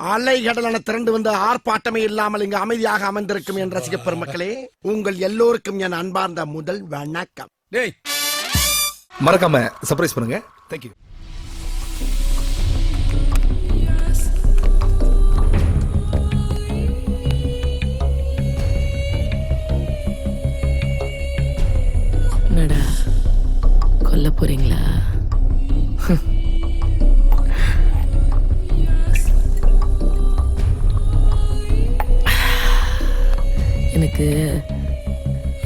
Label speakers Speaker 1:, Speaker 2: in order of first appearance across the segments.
Speaker 1: அலைகடலான திரண்டு வந்து ஆர்ப்பாட்டமே இல்லாமல் இங்கு அமைதியாக அமர்ந்திருக்கும் என் ரசிக பெருமக்களே, உங்கள் எல்லோருக்கும் என் அன்பார்ந்த முதல் வணக்கம்.
Speaker 2: டேய் மறக்காம சர்ப்ரைஸ் பண்ணுங்க. தேங்க்யூ.
Speaker 3: என்னடா கொல்ல போறீங்களா? எனக்கு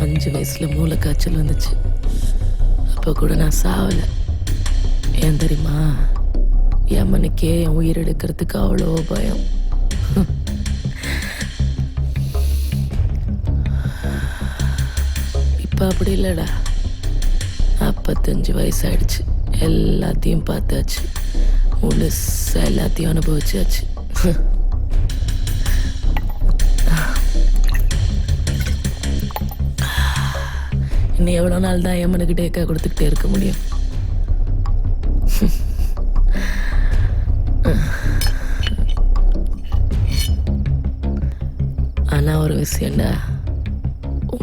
Speaker 3: 5 வயசுல மூளை காய்ச்சல் வந்துச்சு. அப்போ கூட நான் சாவல. ஏன் தெரியுமா? என் மனுக்கே என் உயிர் எடுக்கிறதுக்கு அவ்வளோ பயம். இப்போ அப்படி இல்லைடா. 45 வயசாயிடுச்சு. எல்லாத்தையும் பார்த்தாச்சு. முழுசா எல்லாத்தையும் அனுபவிச்சாச்சு. இன்னும் எவ்வளோ நாள் தான் எம்மனுக்கு டேக்கா கொடுத்துக்கிட்டே இருக்க முடியும்? ஆனா ஒரு விஷயம்டா,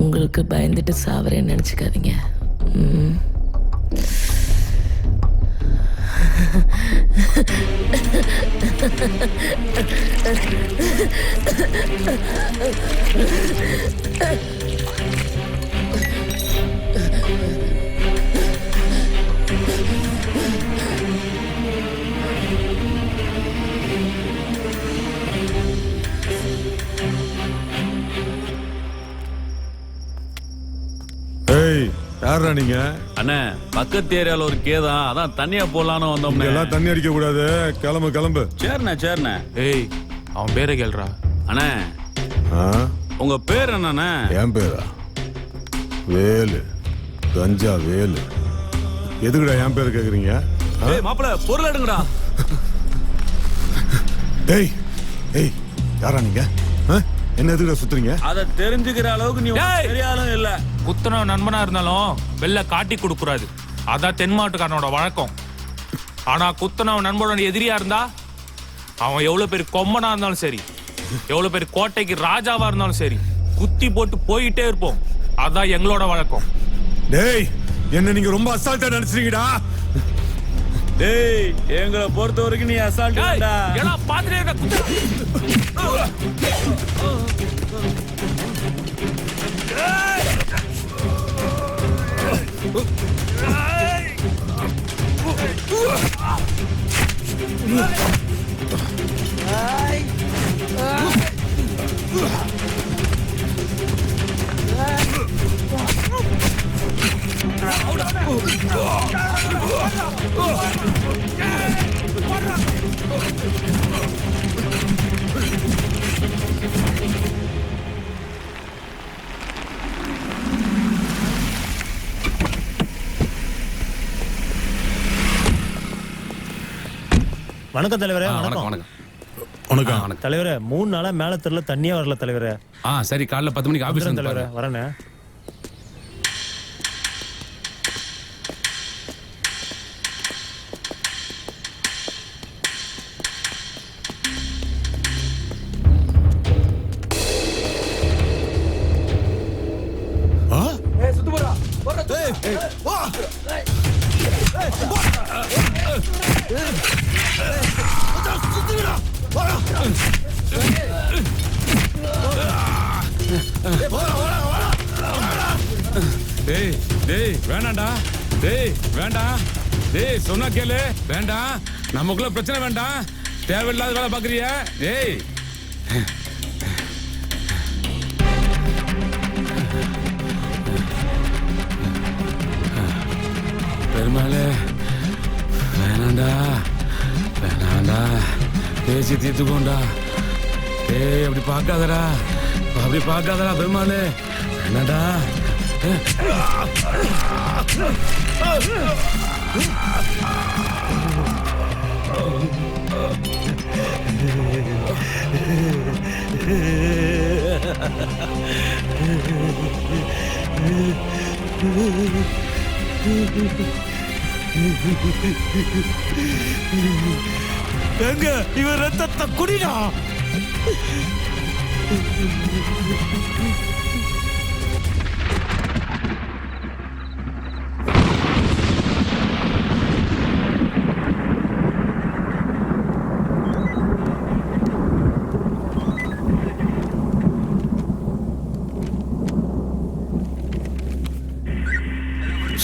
Speaker 3: உங்களுக்கு பயந்துட்டு சாவரேன்னு நினைச்சுக்காதீங்க.
Speaker 4: யாரா நீங்க?
Speaker 5: அண்ணே பக்கத்து ஏரியால ஒரு கேதான், அதான் தண்ணியா போடலான்னு வந்தோம்னே.
Speaker 4: எல்லாம் தண்ணி அடிக்க கூடாது, கிளம்பு கிளம்பு.
Speaker 5: சரிண்ணே சரிண்ணே.
Speaker 6: ஏய் அவன் பேரை கேள்றா.
Speaker 5: அண்ணே உங்க பேர் என்னண்ணே?
Speaker 4: என் பேரா? வேலு, கஞ்சா வேலு. எதுக்குடா என் பேரு கேக்குறீங்க?
Speaker 5: ஏய் மாப்பிள பொருள் எடுங்கடா.
Speaker 4: டேய் ஏய் யாரா நீங்க? என்ன எதுக்குடா சுத்துறீங்க?
Speaker 5: அத தெரிஞ்சுக்கிற அளவுக்கு நீ தெரியாலும் இல்ல.
Speaker 6: குத்தனவன் நண்பனா இருந்தாலும் வெளில காட்டி கொடுக்கூடாது. அதான் தென் மாவட்டக்காரனோட வழக்கம். ஆனா குத்தனவன் நண்பனோட எதிரியா இருந்தா அவன் எவ்வளவு பேர் கொம்பனா இருந்தாலும் சரி, எவ்வளவு பேர் கோட்டைக்கு ராஜாவா இருந்தாலும் சரி, குத்தி போட்டு போயிட்டே இருப்போம். அதான் எங்களோட வழக்கம்.
Speaker 4: டேய் என்ன நீங்க ரொம்ப அசால்ட்டா நினைச்சிட்டீங்கடா.
Speaker 5: டேய் எங்களை பொறுத்த வரைக்கும் நீ அசால்ட்டா.
Speaker 6: ஏன்னா பாத்துட்டே
Speaker 7: வணக்கம் தலைவரே.
Speaker 2: வணக்கம் வணக்கம்
Speaker 4: வணக்கம்
Speaker 7: தலைவரே, 3 நாளா மேல தெருல தண்ணியே வரல தலைவரே.
Speaker 6: சரி காலைல 10 மணிக்கு ஆபீஸ் வந்து
Speaker 7: தலைவரே வரேனே.
Speaker 6: டேய் டேய் வேண்டாம்டா. டேய் வேண்டாம். டேய் சொன்னா கேளு. வேண்டாம், நமக்குள்ள பிரச்சனை வேண்டாம். தேவையில்லாத வேலை பாக்குறிய? டேய் பெருமாளே வேணாண்டா வேணாண்டா, பேசி தீர்த்துக்கோண்டா. டேய் அப்படி பார்க்காதடா, அப்படி பார்க்காதடா பெருமாளே, வேணாண்டா.
Speaker 7: எங்க இவன் ரத்தத்தை குடிடா.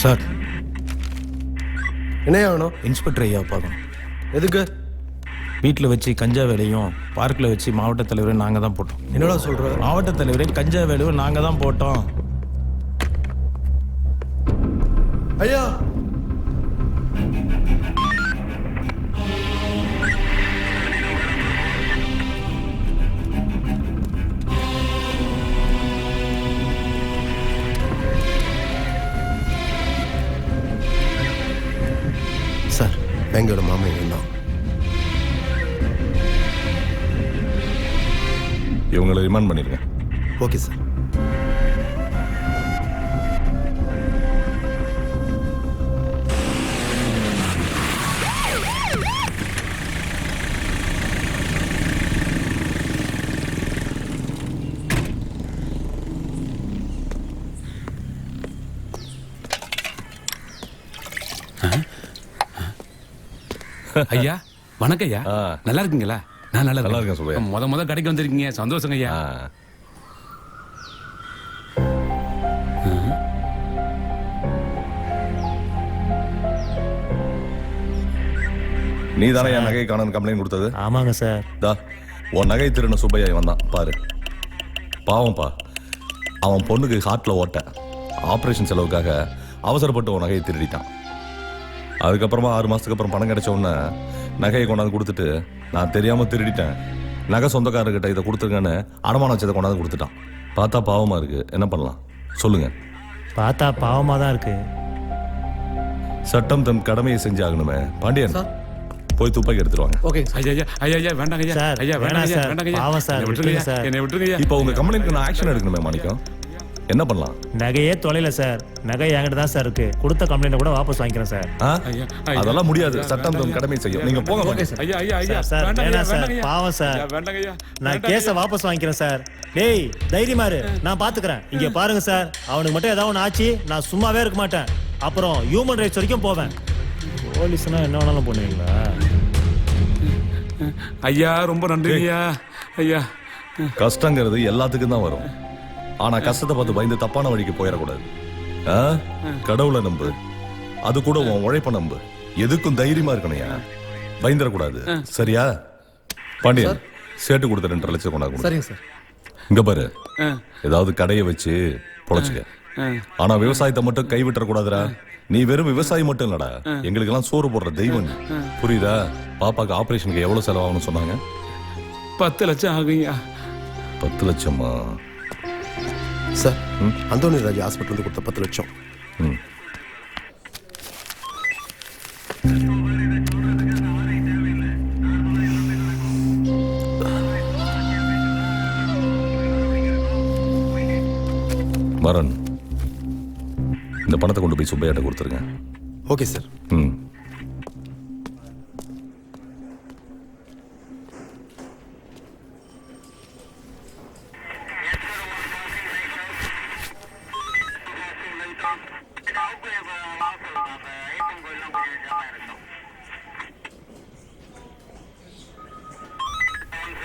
Speaker 2: சார்,
Speaker 1: என்ன வேணும்?
Speaker 2: இன்ஸ்பெக்டர் ஐயா பார்க்கணும்.
Speaker 1: எதுக்கு?
Speaker 7: வீட்டில் வச்சு கஞ்சா வேலையும் பார்க்கில் வச்சு மாவட்ட தலைவரையும் நாங்கள் தான் போட்டோம்.
Speaker 1: என்னடா சொல்ற?
Speaker 7: மாவட்ட தலைவரையும் கஞ்சா வேலையும் நாங்கள் தான் போட்டோம்.
Speaker 1: ஐயா,
Speaker 8: சார், எங்களோட மாமா தான்.
Speaker 4: இவங்களை ரிமாண்ட் பண்ணிருங்க.
Speaker 8: Okay sir.
Speaker 9: ஐயா வணக்கம் ஐயா. நல்லா இருக்கீங்களா? நான் நல்லா
Speaker 4: இருக்கேன் சுப்பையா.
Speaker 9: முத கடைக்கு வந்திருக்கீங்க, சந்தோஷங்க ஐயா.
Speaker 4: நீ தானே என் நகை காணன்னு கம்ப்ளைண்ட் கொடுத்தது?
Speaker 7: ஆமாங்க சார்.
Speaker 4: உன் நகை திருடின சுப்பையா வந்தான் பாரு. பாவம்பா, அவன் பொண்ணுக்கு ஹார்ட்ல ஓட்ட, ஆபரேஷன் செலவுக்காக அவசரப்பட்டு உன் நகையை திருடிட்டான். அதுக்கப்புறமா 6 மாசத்துக்கு அப்புறம் பணம் கிடைச்ச உடனே நகையை கொண்டாந்து கொடுத்துட்டு, நான் தெரியாம திருடிட்டேன், நகை சொந்தக்காரர்கிட்ட இதை கொடுத்துருங்கன்னு அடமானம் வச்சதை கொண்டாந்து கொடுத்துட்டான். பார்த்தா பாவமா இருக்கு, என்ன பண்ணலாம் சொல்லுங்க?
Speaker 7: பார்த்தா பாவமாக தான் இருக்கு.
Speaker 4: சட்டம் தன் கடமையை செஞ்சாகணுமே. பாண்டியன், போய் துப்பாக்கி எடுத்துருவாங்க.
Speaker 1: ஓகே.
Speaker 9: ஐயா ஐயா ஐயா ஐயா வேண்டாங்க ஐயா.
Speaker 7: சார்,
Speaker 9: ஐயா வேண்டாங்க ஐயா,
Speaker 7: வேணாம்
Speaker 9: வேண்டாங்க ஐயா.
Speaker 7: பாவம் சார்,
Speaker 9: என்னை விட்டுருங்க
Speaker 7: விட்டுருங்க
Speaker 9: ஐயா, என்னை விட்டுருங்க ஐயா.
Speaker 4: இப்போ உங்க கம்ப்ளைண்ட்க்கு நான் ஆக்ஷன் எடுக்கணுமே மாணிக்கம், என்ன பண்ணலாம்?
Speaker 7: நகையே தொலைல சார். நகை என்கிட்ட தான் சார் இருக்கு. கொடுத்த கம்ப்ளைண்ட் கூட வாபஸ் வாங்கிக்கிறேன் சார்.
Speaker 9: ஐயா, ஐயா.
Speaker 4: அதெல்லாம் முடியாது, சட்டம் தன் கடமை செய்யும். நீங்க போங்க.
Speaker 9: ஐயா ஐயா ஐயா
Speaker 7: சார்,
Speaker 9: வேண்டாங்க ஐயா,
Speaker 7: வேணாம் சார்,
Speaker 9: வேண்டாங்க ஐயா.
Speaker 7: பாவம் சார்.
Speaker 9: ஐயா, வேண்டாங்க ஐயா.
Speaker 7: நான்
Speaker 9: வேண்டாங்க
Speaker 7: கேஸை
Speaker 9: ஐயா.
Speaker 7: வாபஸ் வாங்கிக்கிறேன் சார். டேய் தைரியமா இரு, நான் பாத்துக்கிறேன். இங்க பாருங்க சார், அவனுக்கு மட்டும் ஏதாவது ஒன்று ஆச்சு நான் சும்மாவே இருக்க மாட்டேன். அப்புறம் ஹியூமன் ரைட்ஸ் வரைக்கும் போவேன். போலீஸ்னா என்ன வேணாலும் பண்ணுவீங்களா?
Speaker 9: ஐயா ரொம்ப நன்றி ஐயா. ஐயா
Speaker 4: கஷ்டங்கிறது எல்லாத்துக்கும் தான் வரும். ஆனா கஷ்டத்தை பார்த்து பயந்து தப்பான வழிக்கு போயிடக்கூடாது. கடவுளை நம்பு, அது கூட உன் உழைப்ப நம்பு. எதுக்கும் தைரியமா இருக்கணையா, பயந்துடக்கூடாது. சரியா? பாண்டியன், சேட்டு கொடுத்த 2.5 லட்சம் கொண்டாந்து.
Speaker 1: சரிங்க சார்.
Speaker 4: இங்க பாரு, ஏதாவது கடையை வச்சு பொழைச்சுக்க. ஆனா விவசாயத்தை மட்டும் கைவிட்டுற கூடாதுடா. நீ வெறும் விவசாயி மட்டும் இல்லடா, எங்களுக்கு எல்லாம் சோறு போடுற தெய்வம் நீ. புரியுதா? பாப்பாக்கு ஆபரேஷனுக்கு எவ்வளவு செலவாகணும்னு சொன்னாங்க?
Speaker 9: 10 லட்சம் ஆகுங்கய்யா.
Speaker 4: 10 லட்சமா?
Speaker 8: சார், அந்தோனி ராஜ் ஹாஸ்பிட்டல் கொடுத்த 10 லட்சம்.
Speaker 4: ம். மரன், இந்த பணத்தை கொண்டு போய் சுப்பையாட்ட கொடுத்துருங்க.
Speaker 8: Okay sir.
Speaker 4: ம்.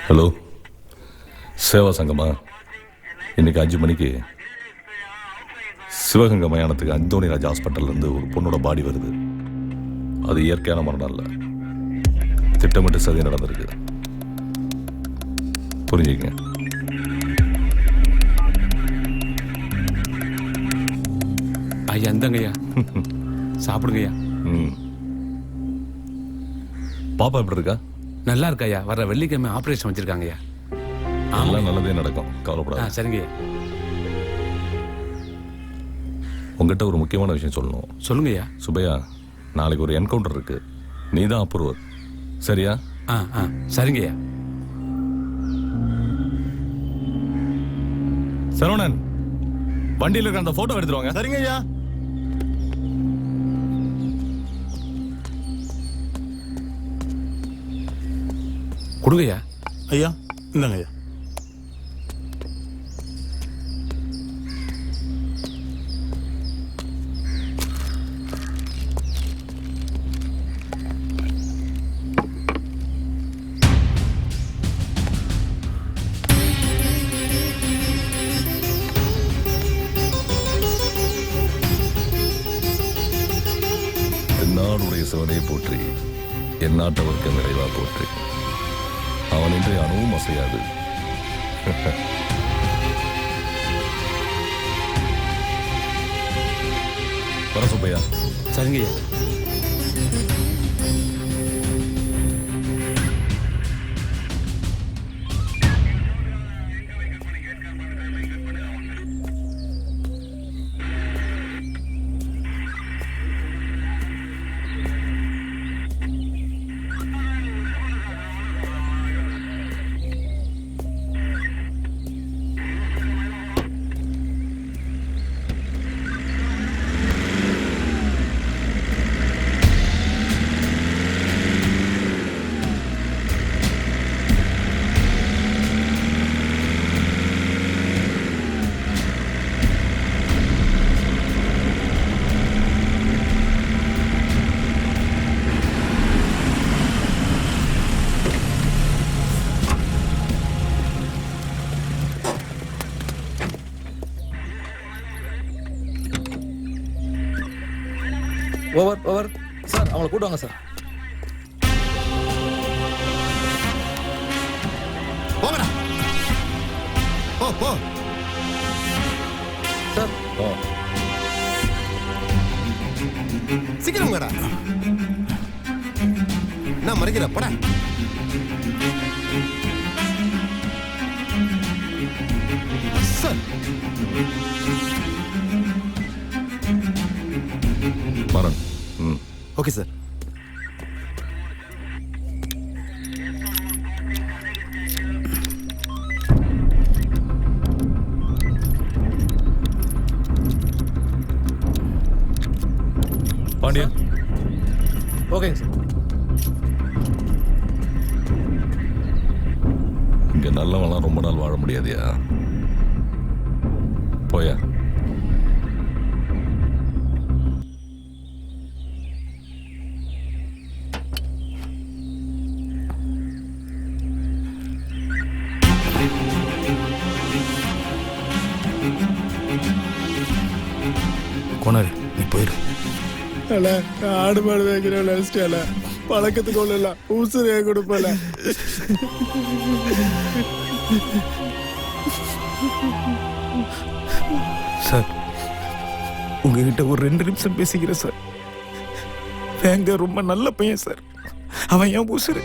Speaker 4: ஹலோ, சேவா சங்கமா? இன்னைக்கு 5 மணிக்கு சிவகங்கை மயானத்துக்கு அந்தோனி ராஜ் ஹாஸ்பிட்டல்ல இருந்து ஒரு பொண்ணோட பாடி வருது. அது இயற்கையான மரணம் இல்ல, திட்டமிட்டு சதி நடந்திருக்கு. புரிஞ்சுக்கங்க.
Speaker 9: ஐயா இந்தங்கய்யா, சாப்பிடுங்கய்யா.
Speaker 4: பாப்பா எப்படி இருக்கா?
Speaker 9: நல்லா இருக்காய்யா. வர வெள்ளிக்கிழமை ஆபரேஷன் வச்சிருக்காங்கய்யா.
Speaker 4: எல்லாம் நல்லதே நடக்கும், கவலைப்படாத.
Speaker 9: சரிங்கய்யா.
Speaker 4: உங்ககிட்ட ஒரு முக்கியமான விஷயம் சொல்லணும்.
Speaker 9: சொல்லுங்கய்யா.
Speaker 4: சுப்பையா, நாளைக்கு ஒரு என்கவுண்டர் இருக்கு, நீ தான் அப்ரூவர். சரியா?
Speaker 9: சரிங்கய்யா.
Speaker 4: சரவணன், வண்டியில் இருக்க அந்த போட்டோ எடுத்துருவாங்க.
Speaker 8: சரிங்க ஐயா.
Speaker 9: கொடுங்கய்யா.
Speaker 2: ஐயா இந்தாங்க ஐயா.
Speaker 4: தென்னாடுடைய சிவனை போற்றி, என் நாட்டவர்க்கு நிறைவா போற்றி. அவன் இன்றைய அணுவும் அசையாது. வர சுப்பையா.
Speaker 9: சரிங்கய்யா.
Speaker 2: ஓவர் சார், அவங்கள கூட்டுவாங்க சார்.
Speaker 8: போங்கடா. போ
Speaker 2: சார்
Speaker 8: சீக்கிரம் போங்கடா. நான் மறைக்கிற போடா. Sir
Speaker 4: Maran.
Speaker 8: Okay sir.
Speaker 4: Pandian.
Speaker 2: ஓகேங்க சார்.
Speaker 4: இங்க நல்லவன்லாம் ரொம்ப நாள் வாழ முடியாதியா? போயா.
Speaker 2: கோனாரு நீ போயிரு.
Speaker 1: ஆடு மாடு வைக்கிற நினைச்சிட்டால பழக்கத்துக்கு ஒண்ணு ஊசரிய கொடுப்பல.
Speaker 2: சார் உங்ககிட்ட ஒரு 2 நிமிஷம் பேசிக்கிறேன் சார். வேங்க ரொம்ப நல்ல பையன் சார். அவன் என் உசுரு.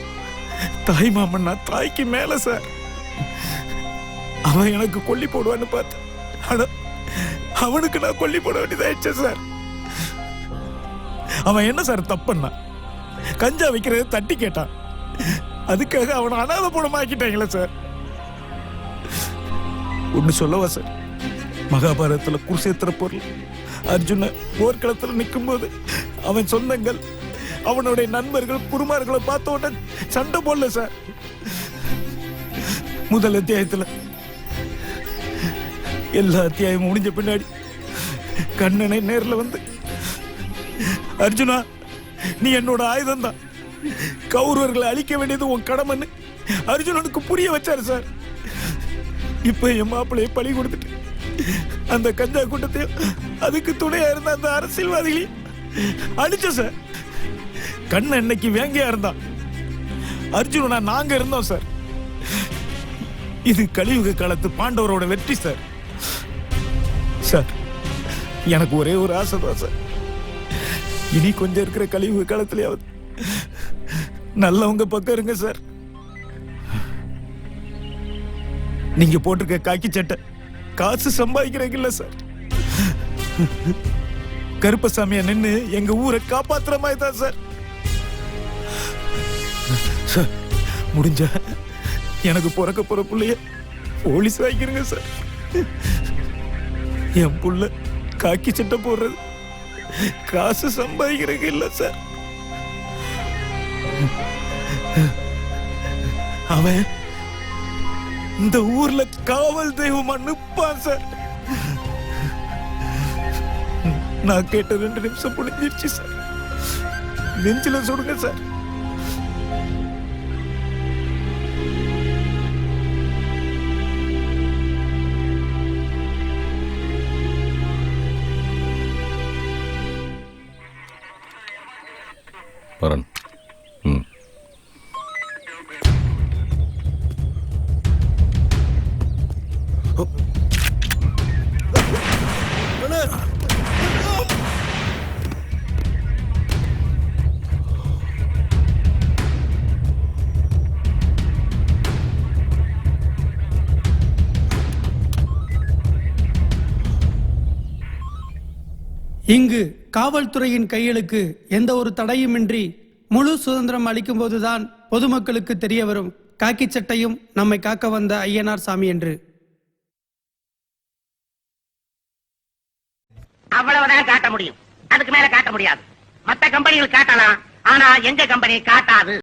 Speaker 2: தாய் மாமன்னா தாய்க்கு மேல சார். அவன் எனக்கு கொல்லி போடுவான்னு பார்த்தேன். ஆனா அவனுக்கு நான் கொல்லி போட வேண்டியதாயிடுச்சு சார். அவன் என்ன சார் தப்புன்னா கஞ்சா வைக்கிறத தட்டி கேட்டான். அதுக்காக அவனை அனாதை போடமாக்கிட்டாங்களே சார். ஒன்னு சொல்லவா சார், மகாபாரதத்துல குருசேத்திர பொருள் அர்ஜுன போர்க்களத்துல நிற்கும் போது அவன் சொந்தங்கள் அவனுடைய நண்பர்கள் குருமார்களை பார்த்த உடனே சண்டை போடல சார். முதல் அத்தியாயத்துல எல்லா அத்தியாயமும் முடிஞ்ச பின்னாடி கண்ணனை நேர்ல வந்து, அர்ஜுனா நீ என்னோட ஆயுதம் தான், கௌரவர்களை அழிக்க வேண்டியது உன் கடமைன்னு அர்ஜுனனுக்கு புரிய வச்சாரு சார். இப்ப என் மாப்பிள்ளைய பலி கொடுத்துட்டு அந்த கஞ்சா கூட்டத்தையும் அதுக்கு துணையா இருந்த அந்த அரசியல்வாதிகளையும் அடிச்ச சார். கண்ணன் இன்னைக்கு வேங்கையா இருந்தான், அர்ஜுனனா நாங்க இருந்தோம் சார். இது கலியுக காலத்து பாண்டவரோட வெற்றி சார். சார் எனக்கு ஒரே ஒரு ஆசை தான் சார். இனி கொஞ்சம் இருக்கிற கலியுக காலத்திலேயாவது நல்லவங்க பக்கம் இருங்க சார். நீங்க போட்டிருக்க காக்கி சட்டை காசு சம்பாதிக்கிறீங்கல்ல சார். கருப்பசாமியா நின்னு எங்க ஊரை காப்பாத்துற மாதிரி தான் சார். சார் முடிஞ்ச எனக்கு பிறக்க போற புள்ளைய போலீஸ் ஆக்கிருங்க சார். என் புள்ள காக்கி சட்டை போடுறது காசு சம்பாதிக்கிறதுக்கு இல்ல சார். அவன் இந்த ஊர்ல காவல் தெய்வமா நிப்பான் சார். நான் கேட்ட 2 நிமிஷம் முடிஞ்சிருச்சு சார். நெஞ்சில சொல்லுங்க சார்.
Speaker 4: வரன். ம்.
Speaker 10: இங்கு காவல்துறையின் கைகளுக்கு எந்த ஒரு தடையுமின்றி முழு சுதந்திரம் அளிக்கும் போதுதான் பொதுமக்களுக்கு தெரிய வரும் காக்கி சட்டையும் நம்மை காக்க வந்த ஐயனார் சாமி என்று.
Speaker 11: அவ்வளவுதான் காட்ட முடியும், அதுக்கு மேல காட்ட முடியாது. மத்த கம்பெனிகள் காட்டலாம், ஆனா எங்க கம்பெனி காட்டாது.